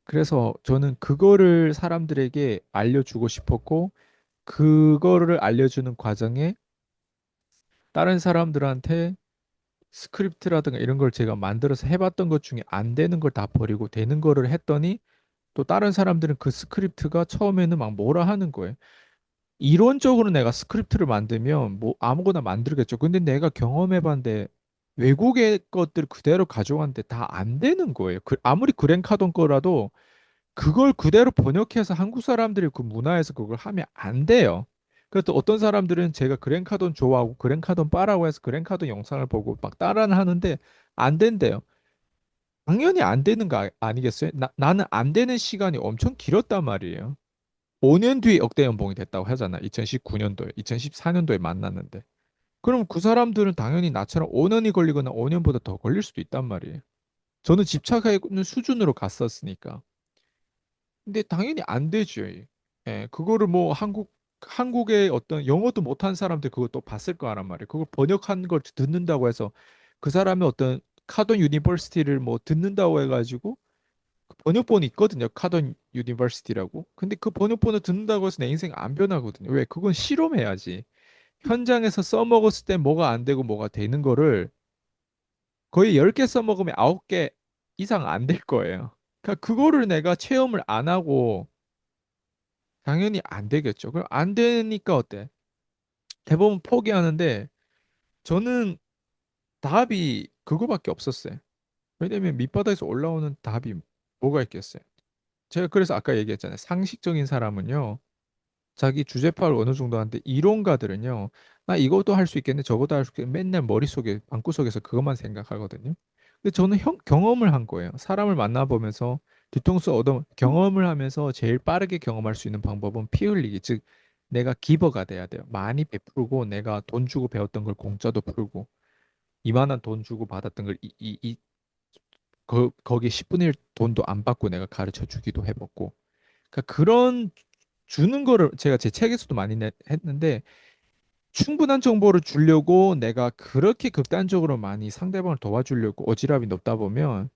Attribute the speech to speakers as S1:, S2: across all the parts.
S1: 그래서 저는 그거를 사람들에게 알려주고 싶었고, 그거를 알려주는 과정에 다른 사람들한테 스크립트라든가 이런 걸 제가 만들어서 해봤던 것 중에 안 되는 걸 다 버리고 되는 거를 했더니 또 다른 사람들은 그 스크립트가 처음에는 막 뭐라 하는 거예요. 이론적으로 내가 스크립트를 만들면 뭐 아무거나 만들겠죠. 근데 내가 경험해봤는데 외국의 것들 그대로 가져왔는데 다 안 되는 거예요. 아무리 그랜카돈 거라도 그걸 그대로 번역해서 한국 사람들이 그 문화에서 그걸 하면 안 돼요. 그래서 또 어떤 사람들은 제가 그랜카돈 좋아하고 그랜카돈 빠라고 해서 그랜카돈 영상을 보고 막 따라는 하는데 안 된대요. 당연히 안 되는 거 아니겠어요? 나는 안 되는 시간이 엄청 길었단 말이에요. 5년 뒤에 억대 연봉이 됐다고 하잖아. 2019년도에, 2014년도에 만났는데. 그럼 그 사람들은 당연히 나처럼 5년이 걸리거나 5년보다 더 걸릴 수도 있단 말이에요. 저는 집착하는 수준으로 갔었으니까. 근데 당연히 안 되죠. 예, 그거를 뭐 한국의 어떤 영어도 못한 사람들 그거 또 봤을 거란 말이에요. 그걸 번역한 걸 듣는다고 해서 그 사람의 어떤 카던 유니버시티를 뭐 듣는다고 해가지고 그 번역본이 있거든요. 카던 유니버시티라고. 근데 그 번역본을 듣는다고 해서 내 인생 안 변하거든요. 왜? 그건 실험해야지. 현장에서 써먹었을 때 뭐가 안 되고 뭐가 되는 거를 거의 10개 써먹으면 9개 이상 안 될 거예요. 그러니까 그거를 내가 체험을 안 하고 당연히 안 되겠죠. 그럼 안 되니까 어때? 대부분 포기하는데 저는 답이 그거밖에 없었어요. 왜냐면 밑바닥에서 올라오는 답이 뭐가 있겠어요? 제가 그래서 아까 얘기했잖아요. 상식적인 사람은요. 자기 주제 파악을 어느 정도 하는데 이론가들은요. 나 이것도 할 수 있겠네, 저것도 할 수 있겠네. 맨날 머릿속에, 방구석에서 그것만 생각하거든요. 근데 저는 경험을 한 거예요. 사람을 만나보면서 뒤통수 얻어 경험을 하면서 제일 빠르게 경험할 수 있는 방법은 피 흘리기. 즉, 내가 기버가 돼야 돼요. 많이 베풀고 내가 돈 주고 배웠던 걸 공짜도 풀고 이만한 돈 주고 받았던 걸 거기 10분의 1 돈도 안 받고 내가 가르쳐 주기도 해봤고. 그러니까 그런 주는 거를 제가 제 책에서도 많이 했는데 충분한 정보를 주려고 내가 그렇게 극단적으로 많이 상대방을 도와주려고 어지랖이 높다 보면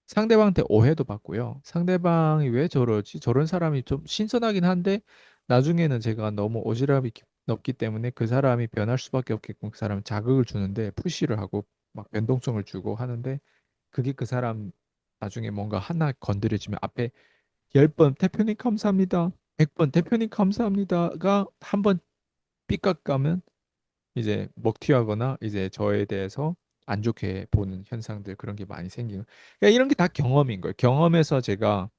S1: 상대방한테 오해도 받고요. 상대방이 왜 저러지? 저런 사람이 좀 신선하긴 한데 나중에는 제가 너무 어지랖이 높기 때문에 그 사람이 변할 수밖에 없게끔 그 사람 자극을 주는데 푸시를 하고 막 변동성을 주고 하는데 그게 그 사람 나중에 뭔가 하나 건드려지면 앞에 10번 대표님 감사합니다. 100번 대표님 감사합니다가 한 번 삐깍 가면 이제 먹튀하거나 이제 저에 대해서 안 좋게 보는 현상들 그런 게 많이 생기는. 그러니까 이런 게 다 경험인 거예요. 경험에서 제가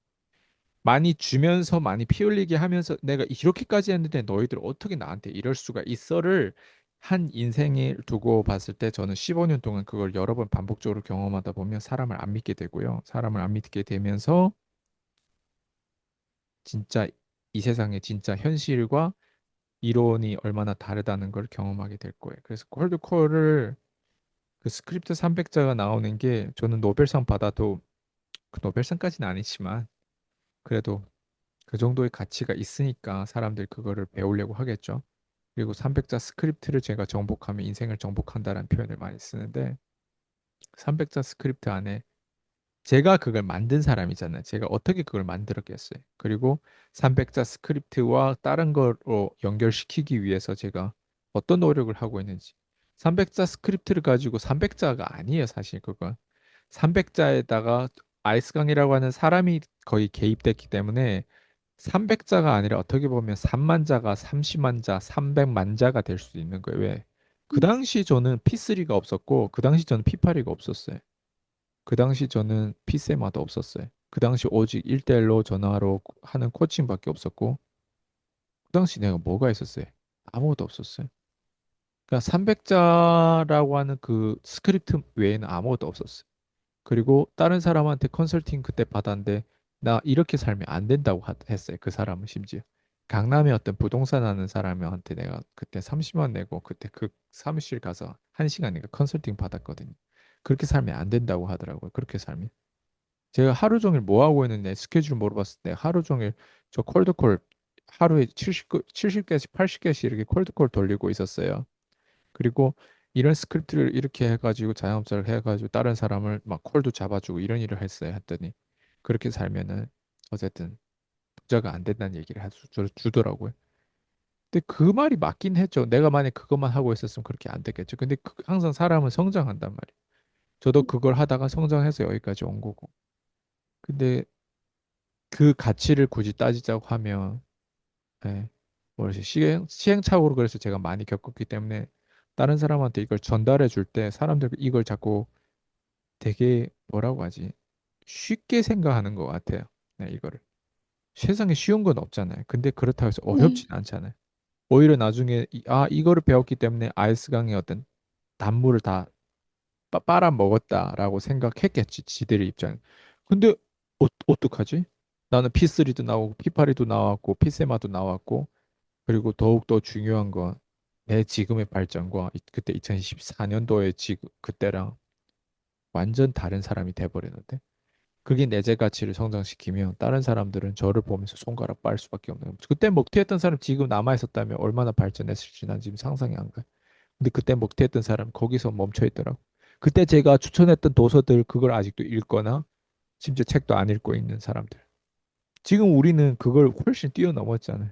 S1: 많이 주면서 많이 피 흘리게 하면서 내가 이렇게까지 했는데 너희들 어떻게 나한테 이럴 수가 있어를 한 인생을 두고 봤을 때 저는 15년 동안 그걸 여러 번 반복적으로 경험하다 보면 사람을 안 믿게 되고요. 사람을 안 믿게 되면서 진짜 이 세상의 진짜 현실과 이론이 얼마나 다르다는 걸 경험하게 될 거예요. 그래서 콜드콜을 그 스크립트 300자가 나오는 게 저는 노벨상 받아도 그 노벨상까지는 아니지만 그래도 그 정도의 가치가 있으니까 사람들이 그거를 배우려고 하겠죠. 그리고 300자 스크립트를 제가 정복하면 인생을 정복한다는 표현을 많이 쓰는데 300자 스크립트 안에 제가 그걸 만든 사람이잖아요. 제가 어떻게 그걸 만들었겠어요. 그리고 300자 스크립트와 다른 거로 연결시키기 위해서 제가 어떤 노력을 하고 있는지. 300자 스크립트를 가지고 300자가 아니에요, 사실 그건. 300자에다가 아이스강이라고 하는 사람이 거의 개입됐기 때문에 300자가 아니라 어떻게 보면 3만 자가 30만 자, 300만 자가 될 수도 있는 거예요. 왜? 그 당시 저는 P3가 없었고 그 당시 저는 P8가 없었어요. 그 당시 저는 피세마도 없었어요. 그 당시 오직 1대1로 전화로 하는 코칭밖에 없었고, 그 당시 내가 뭐가 있었어요? 아무것도 없었어요. 그러니까 300자라고 하는 그 스크립트 외에는 아무것도 없었어요. 그리고 다른 사람한테 컨설팅 그때 받았는데, 나 이렇게 살면 안 된다고 했어요. 그 사람은 심지어. 강남에 어떤 부동산 하는 사람한테 내가 그때 30만 내고 그때 그 사무실 가서 1시간 내가 컨설팅 받았거든요. 그렇게 살면 안 된다고 하더라고요. 그렇게 살면. 제가 하루 종일 뭐 하고 있는데 스케줄 물어봤을 때 하루 종일 저 콜드콜 하루에 70개씩 80개씩 이렇게 콜드콜 돌리고 있었어요. 그리고 이런 스크립트를 이렇게 해가지고 자영업자를 해가지고 다른 사람을 막 콜도 잡아주고 이런 일을 했어요. 했더니 그렇게 살면은 어쨌든 부자가 안 된다는 얘기를 주더라고요. 근데 그 말이 맞긴 했죠. 내가 만약 그것만 하고 있었으면 그렇게 안 됐겠죠. 근데 항상 사람은 성장한단 말이에요. 저도 그걸 하다가 성장해서 여기까지 온 거고. 근데 그 가치를 굳이 따지자고 하면, 예, 뭐지, 시행착오로 그래서 제가 많이 겪었기 때문에 다른 사람한테 이걸 전달해 줄 때 사람들 이걸 자꾸 되게 뭐라고 하지? 쉽게 생각하는 것 같아요. 네, 이거를. 세상에 쉬운 건 없잖아요. 근데 그렇다고 해서
S2: 네.
S1: 어렵진 않잖아요. 오히려 나중에 이거를 배웠기 때문에 아이스강의 어떤 단물을 다 빨아 먹었다라고 생각했겠지, 지들의 입장에. 근데 어떡하지? 나는 P3도 나오고 P8도 나왔고 P 세마도 나왔고, 그리고 더욱더 중요한 건 내 지금의 발전과 그때 2014년도의 그때랑 완전 다른 사람이 돼버리는데, 그게 내재 가치를 성장시키면 다른 사람들은 저를 보면서 손가락 빨 수밖에 없는 거죠. 그때 먹튀했던 사람 지금 남아 있었다면 얼마나 발전했을지 난 지금 상상이 안 가요. 근데 그때 먹튀했던 사람 거기서 멈춰 있더라고. 그때 제가 추천했던 도서들 그걸 아직도 읽거나 심지어 책도 안 읽고 있는 사람들. 지금 우리는 그걸 훨씬 뛰어넘었잖아요.